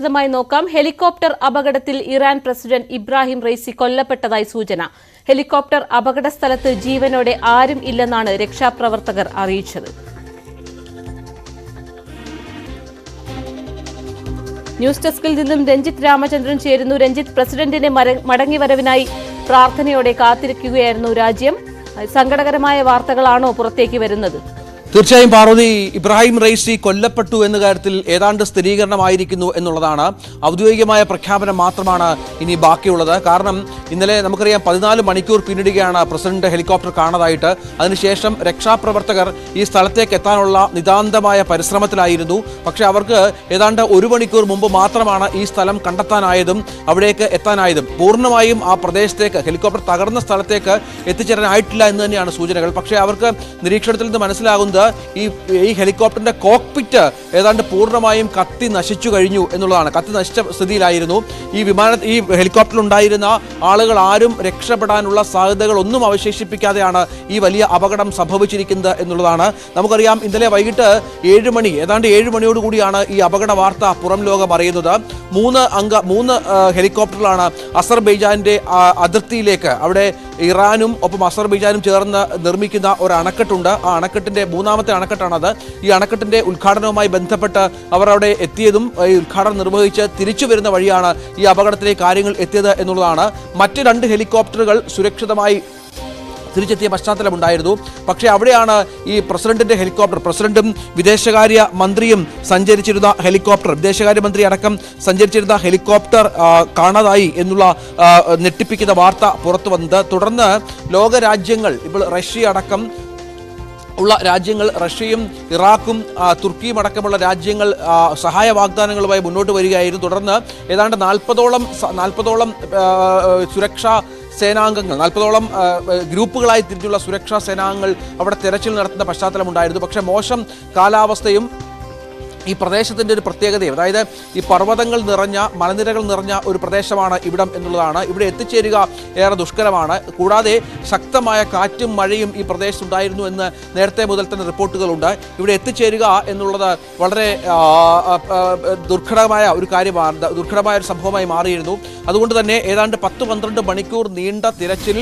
വിശദമായി നോക്കാം. ഹെലികോപ്റ്റർ അപകടത്തിൽ ഇറാൻ പ്രസിഡന്റ് ഇബ്രാഹിം റൈസി കൊല്ലപ്പെട്ടതായി സൂചന. ഹെലികോപ്റ്റർ അപകട സ്ഥലത്ത് ജീവനോടെ ആരും ഇല്ലെന്നാണ് രക്ഷാപ്രവർത്തകർ അറിയിച്ചത്. ന്യൂസ് ഡെസ്കിൽ നിന്നും രഞ്ജിത്ത് രാമചന്ദ്രൻ ചേരുന്നു. രഞ്ജിത്ത്, പ്രസിഡന്റിന്റെ മടങ്ങിവരവിനായി പ്രാർത്ഥനയോടെ കാത്തിരിക്കുകയായിരുന്നു രാജ്യം. സങ്കടകരമായ വാർത്തകളാണോ പുറത്തേക്ക് വരുന്നത്? തീർച്ചയായും പാർവതി, ഇബ്രാഹിം റൈസി കൊല്ലപ്പെട്ടു എന്ന കാര്യത്തിൽ ഏതാണ്ട് സ്ഥിരീകരണമായിരിക്കുന്നു എന്നുള്ളതാണ്. ഔദ്യോഗികമായ പ്രഖ്യാപനം മാത്രമാണ് ഇനി ബാക്കിയുള്ളത്. കാരണം ഇന്നലെ നമുക്കറിയാം 14 മണിക്കൂർ പിന്നിടുകയാണ് പ്രസിഡന്റ് ഹെലികോപ്റ്റർ കാണാതായിട്ട്. അതിനുശേഷം രക്ഷാപ്രവർത്തകർ ഈ സ്ഥലത്തേക്ക് എത്താനുള്ള നിതാന്തമായ പരിശ്രമത്തിലായിരുന്നു. പക്ഷേ അവർക്ക് ഏതാണ്ട് 1 മണിക്കൂർ മുമ്പ് മാത്രമാണ് ഈ സ്ഥലം കണ്ടെത്താനായതും അവിടേക്ക് എത്താനായതും. പൂർണ്ണമായും ആ പ്രദേശത്തേക്ക്, ഹെലികോപ്റ്റർ തകർന്ന സ്ഥലത്തേക്ക് എത്തിച്ചേരാനായിട്ടില്ല എന്ന് തന്നെയാണ് സൂചനകൾ. പക്ഷേ അവർക്ക് നിരീക്ഷണത്തിൽ നിന്ന് മനസ്സിലാകുന്നത് ഈ ഹെലികോപ്റ്ററിന്റെ കോക്പിറ്റ് ഏതാണ്ട് പൂർണ്ണമായും കത്തി നശിച്ചു കഴിഞ്ഞു എന്നുള്ളതാണ്. കത്തി നശിച്ച സ്ഥിതിയിലായിരുന്നു. ഈ ഹെലികോപ്റ്ററിൽ ഉണ്ടായിരുന്ന ആളുകൾ ആരും രക്ഷപ്പെടാനുള്ള സാധ്യതകൾ ഒന്നും അവശേഷിപ്പിക്കാതെയാണ് ഈ വലിയ അപകടം സംഭവിച്ചിരിക്കുന്നത് എന്നുള്ളതാണ്. നമുക്കറിയാം, ഇന്നലെ വൈകിട്ട് 7 മണി, ഏതാണ്ട് 7 മണിയോടുകൂടിയാണ് ഈ അപകട വാർത്ത പുറം ലോകം അറിയുന്നത്. 3 ഹെലികോപ്റ്ററിലാണ് അസർബൈജാന്റെ അതിർത്തിയിലേക്ക്, അവിടെ ഇറാനും ഒപ്പം അസർബൈജാനും ചേർന്ന് നിർമ്മിക്കുന്ന ഒരു അണക്കെട്ടുണ്ട്. ആ അണക്കെട്ടിന്റെ 3ാമത്തെ അണക്കെട്ടാണത്. ഈ അണക്കെട്ടിന്റെ ഉദ്ഘാടനവുമായി ബന്ധപ്പെട്ട് അവർ അവിടെ എത്തിയതും ഈ ഉദ്ഘാടനം നിർവഹിച്ച് തിരിച്ചു വരുന്ന വഴിയാണ് ഈ അപകടത്തിലേക്ക് കാര്യങ്ങൾ എത്തിയത് എന്നുള്ളതാണ്. മറ്റ് 2 ഹെലികോപ്റ്ററുകൾ സുരക്ഷിതമായി തിരിച്ചെത്തിയ പശ്ചാത്തലമുണ്ടായിരുന്നു. പക്ഷേ അവിടെയാണ് ഈ പ്രസിഡന്റിന്റെ ഹെലികോപ്റ്റർ, പ്രസിഡന്റും വിദേശകാര്യ മന്ത്രിയും സഞ്ചരിച്ചിരുന്ന ഹെലികോപ്റ്റർ, വിദേശകാര്യമന്ത്രി അടക്കം സഞ്ചരിച്ചിരുന്ന ഹെലികോപ്റ്റർ കാണാതായി എന്നുള്ള ഞെട്ടിപ്പിക്കുന്ന വാർത്ത പുറത്തു വന്നത്. തുടർന്ന് ലോകരാജ്യങ്ങൾ, ഇപ്പോൾ റഷ്യ അടക്കം ഉള്ള രാജ്യങ്ങൾ, റഷ്യയും ഇറാഖും തുർക്കിയും അടക്കമുള്ള രാജ്യങ്ങൾ സഹായ വാഗ്ദാനങ്ങളുമായി മുന്നോട്ട് വരികയായിരുന്നു. തുടർന്ന് ഏതാണ്ട് 40ഓളം സുരക്ഷാ സേനാംഗങ്ങൾ, 40ഓളം ഗ്രൂപ്പുകളായി തിരിഞ്ഞുള്ള സുരക്ഷാ സേനാംഗങ്ങൾ അവിടെ തെരച്ചിൽ നടത്തുന്ന പശ്ചാത്തലമുണ്ടായിരുന്നു. പക്ഷേ മോശം കാലാവസ്ഥയും ഈ പ്രദേശത്തിൻ്റെ ഒരു പ്രത്യേകതയും, അതായത് ഈ പർവ്വതങ്ങൾ നിറഞ്ഞ, മലനിരകൾ നിറഞ്ഞ ഒരു പ്രദേശമാണ് ഇവിടം എന്നുള്ളതാണ്. ഇവിടെ എത്തിച്ചേരുക ഏറെ ദുഷ്കരമാണ്. കൂടാതെ ശക്തമായ കാറ്റും മഴയും ഈ പ്രദേശത്തുണ്ടായിരുന്നു എന്ന് നേരത്തെ മുതൽ തന്നെ റിപ്പോർട്ടുകളുണ്ട്. ഇവിടെ എത്തിച്ചേരുക എന്നുള്ളത് വളരെ ദുർഘടമായ ഒരു കാര്യമാണ്, ദുർഘടമായ ഒരു സംഭവമായി മാറിയിരുന്നു. അതുകൊണ്ട് തന്നെ ഏതാണ്ട് 10-12 മണിക്കൂർ നീണ്ട തിരച്ചിൽ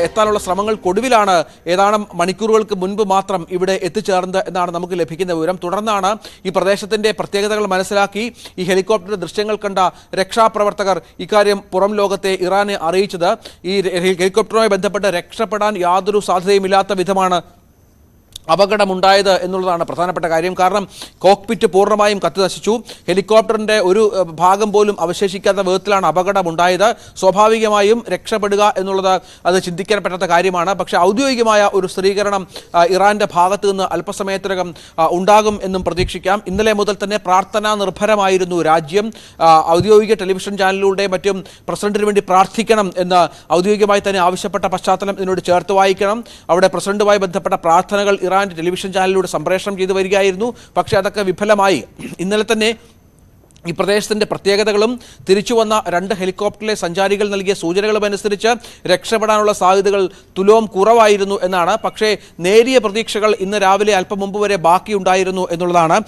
എത്താനുള്ള ശ്രമങ്ങൾക്കൊടുവിലാണ് ഏതാനും മണിക്കൂറുകൾക്ക് മുൻപ് മാത്രം ഇവിടെ എത്തിച്ചേർന്നത് എന്നാണ് നമുക്ക് ലഭിക്കുന്ന വിവരം. തുടർന്നാണ് ഈ പ്രദേശത്തിന്റെ പ്രത്യേകതകൾ മനസ്സിലാക്കി ഈ ഹെലികോപ്റ്ററിന്റെ ദൃശ്യങ്ങൾ കണ്ട രക്ഷാപ്രവർത്തകർ ഇക്കാര്യം പുറം ലോകത്തെ ഇറാനെ അറിയിച്ചത്. ഈ ഹെലികോപ്റ്ററുമായി ബന്ധപ്പെട്ട് രക്ഷപ്പെടാൻ യാതൊരു സാധ്യതയുമില്ലാത്ത വിധമാണ് അപകടമുണ്ടായത് എന്നുള്ളതാണ് പ്രധാനപ്പെട്ട കാര്യം. കാരണം കോക്പിറ്റ് പൂർണ്ണമായും കത്തി നശിച്ചു. ഹെലികോപ്റ്ററിന്റെ ഒരു ഭാഗം പോലും അവശേഷിക്കാത്ത വിധത്തിലാണ് അപകടമുണ്ടായത്. സ്വാഭാവികമായും രക്ഷപ്പെടുക എന്നുള്ളത് അത് ചിന്തിക്കാൻ പറ്റാത്ത കാര്യമാണ്. പക്ഷേ ഔദ്യോഗികമായ ഒരു സ്ഥിരീകരണം ഇറാന്റെ ഭാഗത്തു നിന്ന് അല്പസമയത്തിനകം ഉണ്ടാകും എന്നും പ്രതീക്ഷിക്കാം. ഇന്നലെ മുതൽ തന്നെ പ്രാർത്ഥനാ നിർഭരമായിരുന്നു രാജ്യം. ഔദ്യോഗിക ടെലിവിഷൻ ചാനലിലൂടെ മറ്റും പ്രസിഡന്റിന് വേണ്ടി പ്രാർത്ഥിക്കണം എന്ന് ഔദ്യോഗികമായി തന്നെ ആവശ്യപ്പെട്ട പശ്ചാത്തലം ഇതിനോട് ചേർത്ത് വായിക്കണം. അവിടെ പ്രസിഡന്റുമായി ബന്ധപ്പെട്ട പ്രാർത്ഥനകൾ ഇറാന്റെ ടെലിവിഷൻ ചാനലിലൂടെ സംപ്രേഷണം ചെയ്തു വരികയായിരുന്നു. പക്ഷേ അതൊക്കെ വിഫലമായി. ഇന്നലെ തന്നെ ഈ പ്രദേശത്തിൻ്റെ പ്രത്യേകതകളും തിരിച്ചു വന്ന 2 ഹെലികോപ്റ്ററിലെ സഞ്ചാരികൾ നൽകിയ സൂചനകളും അനുസരിച്ച് രക്ഷപ്പെടാനുള്ള സാധ്യതകൾ തുലോം കുറവായിരുന്നു എന്നാണ്. പക്ഷേ നേരിയ പ്രതീക്ഷകൾ ഇന്ന് രാവിലെ അല്പം മുമ്പ് വരെ ബാക്കിയുണ്ടായിരുന്നു എന്നുള്ളതാണ്.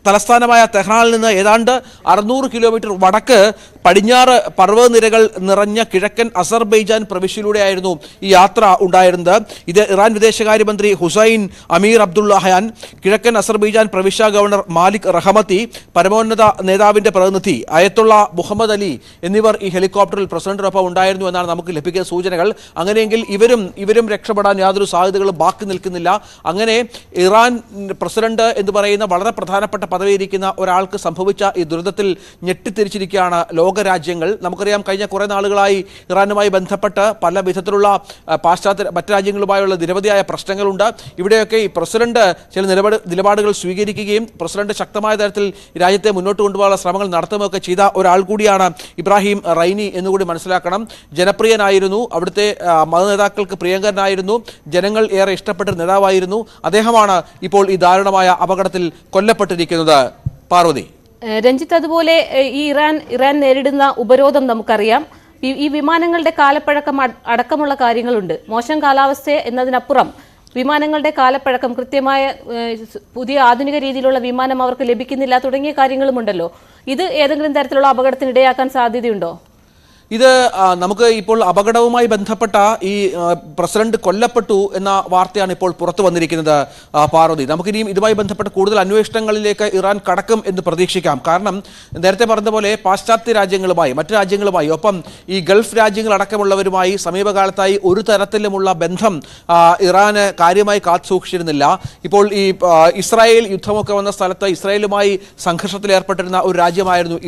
തലസ്ഥാനമായ തെഹ്റാനിൽ നിന്ന് ഏതാണ്ട് 600 കിലോമീറ്റർ വടക്ക് പടിഞ്ഞാറ് പർവ്വതനിരകൾ നിറഞ്ഞ കിഴക്കൻ അസർബൈജാൻ പ്രവിശ്യയിലൂടെയായിരുന്നു ഈ യാത്ര ഉണ്ടായിരുന്നത്. ഇത് ഇറാൻ വിദേശകാര്യമന്ത്രി ഹുസൈൻ അമീർ അബ്ദുള്ളഹാൻ, കിഴക്കൻ അസർബൈജാൻ പ്രവിശ്യ ഗവർണർ മാലിക് റഹമത്തി, പരമോന്നത നേതാവിൻ്റെ പ്രതിനിധി അയത്തുള്ള മുഹമ്മദ് അലി എന്നിവർ ഈ ഹെലികോപ്റ്ററിൽ പ്രസിഡന്റിനൊപ്പം ഉണ്ടായിരുന്നു എന്നാണ് നമുക്ക് ലഭിക്കുന്ന സൂചനകൾ. അങ്ങനെയെങ്കിൽ ഇവരും രക്ഷപ്പെടാൻ യാതൊരു സാധ്യതകളും ബാക്കി നിൽക്കുന്നില്ല. അങ്ങനെ ഇറാൻ പ്രസിഡന്റ് എന്ന് പറയുന്ന വളരെ പ്രധാനപ്പെട്ട പദവിയിരിക്കുന്ന ഒരാൾക്ക് സംഭവിച്ച ഈ ദുരന്തത്തിൽ ഞെട്ടിത്തിരിച്ചിരിക്കുകയാണ് ലോകരാജ്യങ്ങൾ. നമുക്കറിയാം, കഴിഞ്ഞ കുറേ നാളുകളായി ഇറാനുമായി ബന്ധപ്പെട്ട് പല വിധത്തിലുള്ള മറ്റ് രാജ്യങ്ങളുമായുള്ള നിരവധിയായ പ്രശ്നങ്ങളുണ്ട്. ഇവിടെയൊക്കെ ഈ പ്രസിഡന്റ് ചില നിലപാടുകൾ സ്വീകരിക്കുകയും പ്രസിഡന്റ് ശക്തമായ തരത്തിൽ രാജ്യത്തെ മുന്നോട്ട് കൊണ്ടുപോകാനുള്ള ശ്രമങ്ങൾ നടത്തുകയൊക്കെ ചെയ്ത ഒരാൾ കൂടിയാണ് ഇബ്രാഹിം റൈനി എന്നുകൂടി മനസ്സിലാക്കണം. ജനപ്രിയനായിരുന്നു, അവിടുത്തെ മതനേതാക്കൾക്ക് പ്രിയങ്കരനായിരുന്നു, ജനങ്ങൾ ഏറെ ഇഷ്ടപ്പെട്ട നേതാവായിരുന്നു. അദ്ദേഹമാണ് ഇപ്പോൾ ഈ ദാരുണമായ അപകടത്തിൽ കൊല്ലപ്പെട്ടിരിക്കുന്നത്. പാർവതി, രഞ്ജിത്ത്, അതുപോലെ ഈ ഇറാൻ നേരിടുന്ന ഉപരോധം നമുക്കറിയാം. ഈ വിമാനങ്ങളുടെ കാലപ്പഴക്കം അടക്കമുള്ള കാര്യങ്ങളുണ്ട്. മോശം കാലാവസ്ഥ എന്നതിനപ്പുറം വിമാനങ്ങളുടെ കാലപ്പഴക്കം, കൃത്യമായ പുതിയ ആധുനിക രീതിയിലുള്ള വിമാനം അവർക്ക് ലഭിക്കുന്നില്ല തുടങ്ങിയ കാര്യങ്ങളുമുണ്ടല്ലോ. ഇത് ഏതെങ്കിലും തരത്തിലുള്ള അപകടത്തിനിടയാക്കാൻ സാധ്യതയുണ്ടോ? ഇത് നമുക്ക് ഇപ്പോൾ അപകടവുമായി ബന്ധപ്പെട്ട ഈ പ്രസിഡന്റ് കൊല്ലപ്പെട്ടു എന്ന വാർത്തയാണ് ഇപ്പോൾ പുറത്തു വന്നിരിക്കുന്നത് പാർവതി. നമുക്കിനിയും ഇതുമായി ബന്ധപ്പെട്ട കൂടുതൽ അന്വേഷണങ്ങളിലേക്ക് ഇറാൻ കടക്കും എന്ന് പ്രതീക്ഷിക്കാം. കാരണം നേരത്തെ പറഞ്ഞതുപോലെ പാശ്ചാത്യ രാജ്യങ്ങളുമായി മറ്റു രാജ്യങ്ങളുമായി ഒപ്പം ഈ ഗൾഫ് രാജ്യങ്ങളടക്കമുള്ളവരുമായി സമീപകാലത്തായി ഒരു തരത്തിലുമുള്ള ബന്ധം ഇറാന് കാര്യമായി കാത്തുസൂക്ഷിച്ചിരുന്നില്ല. ഇപ്പോൾ ഈ ഇസ്രായേൽ യുദ്ധമൊക്കെ വന്ന സ്ഥലത്ത് ഇസ്രായേലുമായി സംഘർഷത്തിൽ ഏർപ്പെട്ടിരുന്ന ഒരു രാജ്യമായിരുന്നു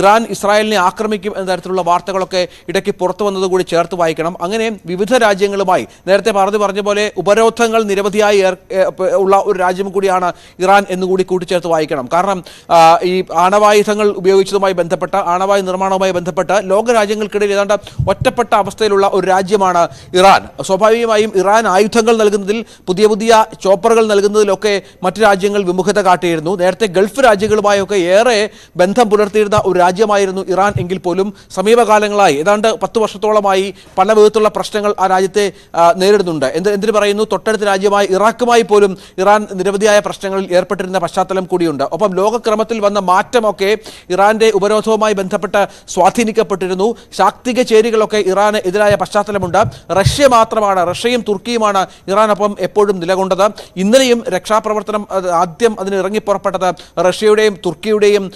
ഇറാൻ ഇസ്രായേലിനെ ആക്രമിക്കും എന്ന തരത്തിലുള്ള വാർത്തകളൊക്കെ ഇടയ്ക്ക് പുറത്തു വന്നതുകൂടി ചേർത്ത് വായിക്കണം. അങ്ങനെ വിവിധ രാജ്യങ്ങളുമായി നേരത്തെ പറഞ്ഞ പോലെ ഉപരോധങ്ങൾ നിരവധിയായി ഉള്ള ഒരു രാജ്യം കൂടിയാണ് ഇറാൻ എന്നുകൂടി കൂട്ടിച്ചേർത്ത് വായിക്കണം. കാരണം ഈ ആണവായുധങ്ങൾ ഉപയോഗിച്ചതുമായി ബന്ധപ്പെട്ട ആണവായു നിർമ്മാണവുമായി ബന്ധപ്പെട്ട് ലോകരാജ്യങ്ങൾക്കിടയിൽ ഏതാണ്ട് ഒറ്റപ്പെട്ട അവസ്ഥയിലുള്ള ഒരു രാജ്യമാണ് ഇറാൻ. സ്വാഭാവികമായും ഇറാൻ ആയുധങ്ങൾ നൽകുന്നതിൽ പുതിയ ചോപ്പറുകൾ നൽകുന്നതിലൊക്കെ മറ്റു രാജ്യങ്ങൾ വിമുഖത കാട്ടിയിരുന്നു. നേരത്തെ ഗൾഫ് രാജ്യങ്ങളുമായൊക്കെ ഏറെ ബന്ധം പുലർത്തിയിരുന്ന ഒരു രാജ്യമായിരുന്നു ഇറാൻ എങ്കിൽ പോലും സമീപകാലങ്ങളായി ഏതാണ്ട് 10 വർഷത്തോളമായി പല വിധത്തിലുള്ള പ്രശ്നങ്ങൾ ആ രാജ്യത്തെ നേരിടുന്നുണ്ട്. എന്തിനു പറയുന്നു, തൊട്ടടുത്ത രാജ്യമായ ഇറാഖുമായി പോലും ഇറാൻ നിരവധിയായ പ്രശ്നങ്ങളിൽ ഏർപ്പെട്ടിരുന്ന പശ്ചാത്തലം കൂടിയുണ്ട്. ഒപ്പം ലോകക്രമത്തിൽ വന്ന മാറ്റമൊക്കെ ഇറാന്റെ ഉപരോധവുമായി ബന്ധപ്പെട്ട് സ്വാധീനിക്കപ്പെട്ടിരുന്നു. ശാക്തിക ചേരികളൊക്കെ ഇറാന് എതിരായ പശ്ചാത്തലമുണ്ട്. റഷ്യയും തുർക്കിയുമാണ് ഇറാനൊപ്പം എപ്പോഴും നിലകൊണ്ടത്. ഇന്നലെയും രക്ഷാപ്രവർത്തനം ആദ്യം അതിന് ഇറങ്ങിപ്പുറപ്പെട്ടത് റഷ്യയുടെയും തുർക്കിയുടെയും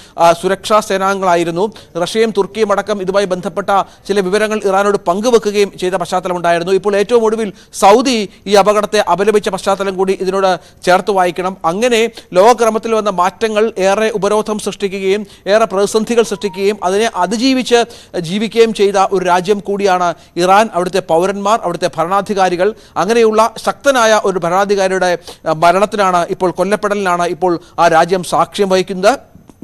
സുരക്ഷാ സേനാംഗങ്ങളായിരുന്നു. റഷ്യയും തുർക്കിയും അടക്കം ഇതുമായി ബന്ധപ്പെട്ട ചില വിവരങ്ങൾ ഇറാനോട് പങ്കുവെക്കുകയും ചെയ്ത പശ്ചാത്തലമുണ്ടായിരുന്നു. ഇപ്പോൾ ഏറ്റവും ഒടുവിൽ സൗദി ഈ അപകടത്തെ അപലപിച്ച പശ്ചാത്തലം കൂടി ഇതിനോട് ചേർത്ത് വായിക്കണം. അങ്ങനെ ലോകക്രമത്തിൽ വന്ന മാറ്റങ്ങൾ ഏറെ ഉപരോധം സൃഷ്ടിക്കുകയും ഏറെ പ്രതിസന്ധികൾ സൃഷ്ടിക്കുകയും അതിനെ അതിജീവിച്ച് ജീവിക്കുകയും ചെയ്ത ഒരു രാജ്യം കൂടിയാണ് ഇറാൻ. അവിടുത്തെ പൗരന്മാർ, അവിടുത്തെ ഭരണാധികാരികൾ, അങ്ങനെയുള്ള ശക്തനായ ഒരു ഭരണാധികാരിയുടെ മരണത്തിനാണ് ഇപ്പോൾ കൊല്ലപ്പെടലിനാണ് ഇപ്പോൾ ആ രാജ്യം സാക്ഷ്യം വഹിക്കുന്നത്.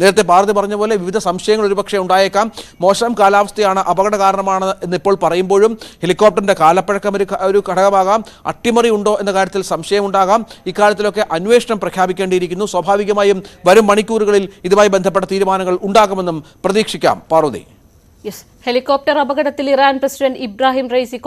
നേരത്തെ ഭാരതി പറഞ്ഞ പോലെ വിവിധ സംശയങ്ങൾ ഒരുപക്ഷെ ഉണ്ടായേക്കാം. മോശം കാലാവസ്ഥയാണ് അപകട കാരണമാണ് എന്നിപ്പോൾ പറയുമ്പോഴും ഹെലികോപ്റ്ററിന്റെ കാലപ്പഴക്കം ഒരു ഘടകമാകാം. അട്ടിമറി ഉണ്ടോ എന്ന കാര്യത്തിൽ സംശയമുണ്ടാകാം. ഇക്കാര്യത്തിലൊക്കെ അന്വേഷണം പ്രഖ്യാപിക്കേണ്ടിയിരിക്കുന്നു. സ്വാഭാവികമായും വരും മണിക്കൂറുകളിൽ ഇതുമായി ബന്ധപ്പെട്ട തീരുമാനങ്ങൾ ഉണ്ടാകുമെന്നും പ്രതീക്ഷിക്കാം. പാർവതി. ഹെലികോപ്റ്റർ അപകടത്തിൽ ഇറാൻ പ്രസിഡന്റ് ഇബ്രാഹിം റൈസി